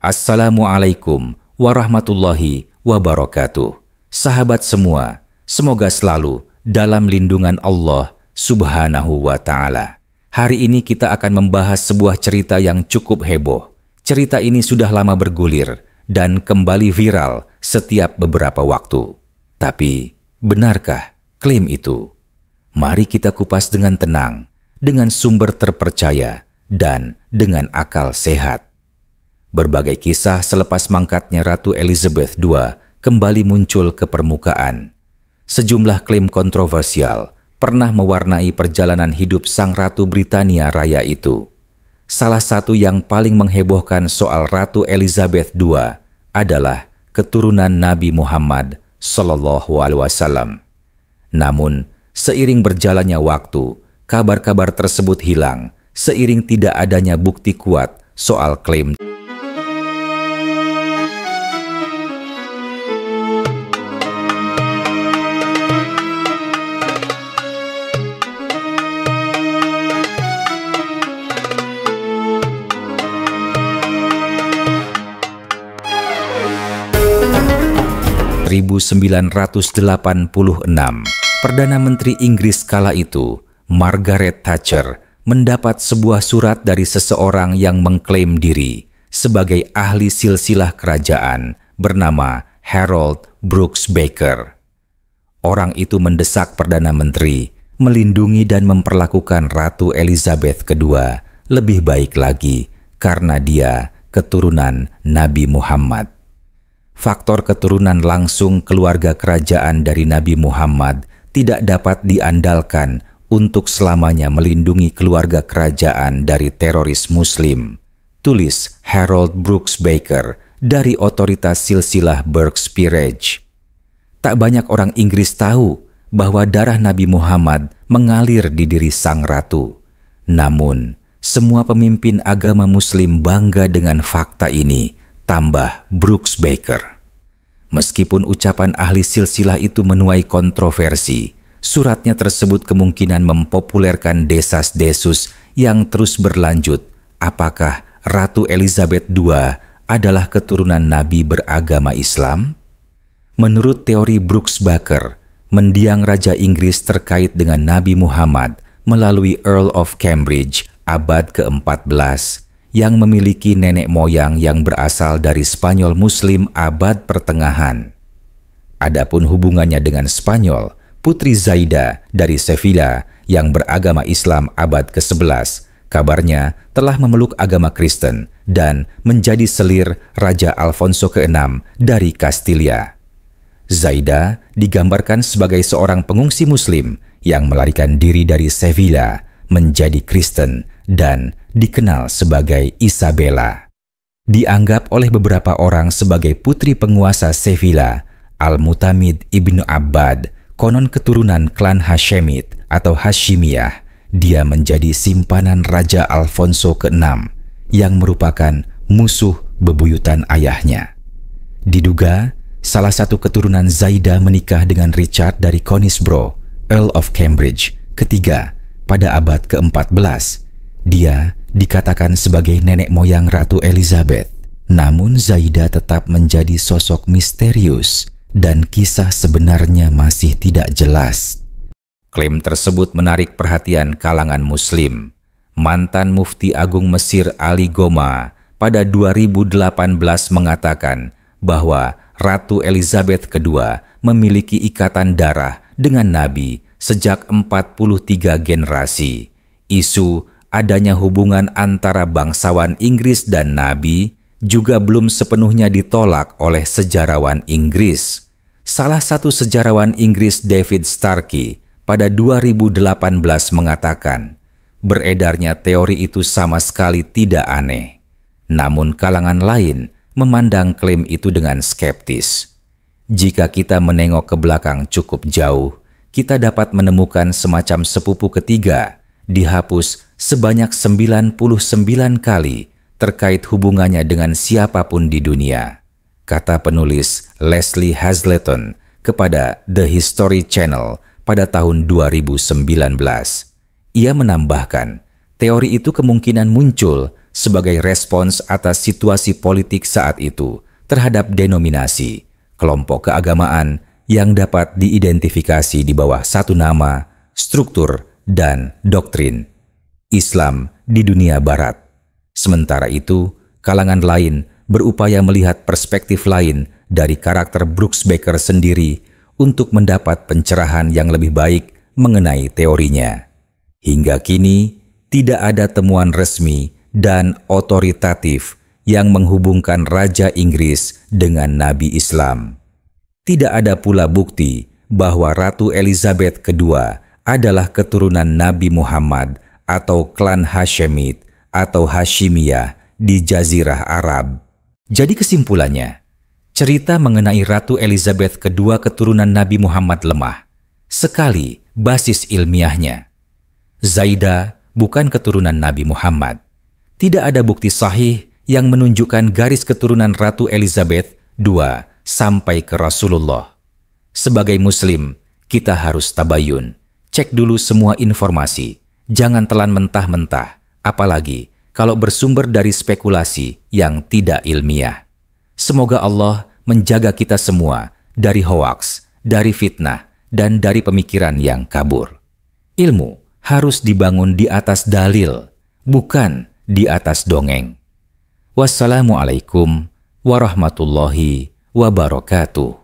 Assalamualaikum warahmatullahi wabarakatuh. Sahabat semua, semoga selalu dalam lindungan Allah Subhanahu wa Ta'ala. Hari ini kita akan membahas sebuah cerita yang cukup heboh. Cerita ini sudah lama bergulir dan kembali viral setiap beberapa waktu. Tapi, benarkah klaim itu? Mari kita kupas dengan tenang, dengan sumber terpercaya, dan dengan akal sehat. Berbagai kisah selepas mangkatnya Ratu Elizabeth II kembali muncul ke permukaan. Sejumlah klaim kontroversial pernah mewarnai perjalanan hidup Sang Ratu Britania Raya itu. Salah satu yang paling menghebohkan soal Ratu Elizabeth II adalah keturunan Nabi Muhammad SAW. Namun, seiring berjalannya waktu, kabar-kabar tersebut hilang seiring tidak adanya bukti kuat soal klaim. 1986, Perdana Menteri Inggris kala itu, Margaret Thatcher, mendapat sebuah surat dari seseorang yang mengklaim diri sebagai ahli silsilah kerajaan bernama Harold Brooks Baker. Orang itu mendesak Perdana Menteri melindungi dan memperlakukan Ratu Elizabeth II lebih baik lagi karena dia keturunan Nabi Muhammad. Faktor keturunan langsung keluarga kerajaan dari Nabi Muhammad tidak dapat diandalkan untuk selamanya melindungi keluarga kerajaan dari teroris Muslim, tulis Harold Brooks Baker dari otoritas silsilah Burke's Peerage. Tak banyak orang Inggris tahu bahwa darah Nabi Muhammad mengalir di diri sang ratu. Namun, semua pemimpin agama Muslim bangga dengan fakta ini, tambah Brooks Baker. Meskipun ucapan ahli silsilah itu menuai kontroversi, suratnya tersebut kemungkinan mempopulerkan desas-desus yang terus berlanjut. Apakah Ratu Elizabeth II adalah keturunan Nabi beragama Islam? Menurut teori Brooks Baker, mendiang Raja Inggris terkait dengan Nabi Muhammad melalui Earl of Cambridge abad ke-14 yang memiliki nenek moyang yang berasal dari Spanyol Muslim abad pertengahan. Adapun hubungannya dengan Spanyol, Putri Zaida dari Sevilla yang beragama Islam abad ke-11, kabarnya telah memeluk agama Kristen dan menjadi selir Raja Alfonso ke-6 dari Kastilia. Zaida digambarkan sebagai seorang pengungsi Muslim yang melarikan diri dari Sevilla menjadi Kristen dan dikenal sebagai Isabella. Dianggap oleh beberapa orang sebagai putri penguasa Sevilla, Al-Mutamid Ibnu Abbad, konon keturunan klan Hashemid atau Hashimiyah. Dia menjadi simpanan Raja Alfonso ke-6 yang merupakan musuh bebuyutan ayahnya. Diduga, salah satu keturunan Zaida menikah dengan Richard dari Conisbrough, Earl of Cambridge, ketiga pada abad ke-14. Dia dikatakan sebagai nenek moyang Ratu Elizabeth. Namun Zaida tetap menjadi sosok misterius dan kisah sebenarnya masih tidak jelas. Klaim tersebut menarik perhatian kalangan Muslim. Mantan Mufti Agung Mesir Ali Goma pada 2018 mengatakan bahwa Ratu Elizabeth II memiliki ikatan darah dengan Nabi sejak 43 generasi. Isu adanya hubungan antara bangsawan Inggris dan Nabi juga belum sepenuhnya ditolak oleh sejarawan Inggris. Salah satu sejarawan Inggris David Starkey pada 2018 mengatakan, beredarnya teori itu sama sekali tidak aneh. Namun kalangan lain memandang klaim itu dengan skeptis. Jika kita menengok ke belakang cukup jauh, kita dapat menemukan semacam sepupu ketiga dihapus sebanyak 99 kali terkait hubungannya dengan siapapun di dunia, kata penulis Leslie Hazleton kepada The History Channel pada tahun 2019. Ia menambahkan, teori itu kemungkinan muncul sebagai respons atas situasi politik saat itu terhadap denominasi, kelompok keagamaan yang dapat diidentifikasi di bawah satu nama, struktur, dan doktrin Islam di dunia Barat. Sementara itu, kalangan lain berupaya melihat perspektif lain dari karakter Brooks Baker sendiri untuk mendapat pencerahan yang lebih baik mengenai teorinya. Hingga kini, tidak ada temuan resmi dan otoritatif yang menghubungkan Raja Inggris dengan Nabi Islam. Tidak ada pula bukti bahwa Ratu Elizabeth II adalah keturunan Nabi Muhammad atau klan Hashemid atau Hashimiyah di Jazirah Arab. Jadi kesimpulannya, cerita mengenai Ratu Elizabeth II keturunan Nabi Muhammad lemah sekali basis ilmiahnya. Zaidah bukan keturunan Nabi Muhammad. Tidak ada bukti sahih yang menunjukkan garis keturunan Ratu Elizabeth II sampai ke Rasulullah. Sebagai Muslim, kita harus tabayun. Cek dulu semua informasi. Jangan telan mentah-mentah, apalagi kalau bersumber dari spekulasi yang tidak ilmiah. Semoga Allah menjaga kita semua dari hoaks, dari fitnah, dan dari pemikiran yang kabur. Ilmu harus dibangun di atas dalil, bukan di atas dongeng. Wassalamualaikum warahmatullahi wabarakatuh.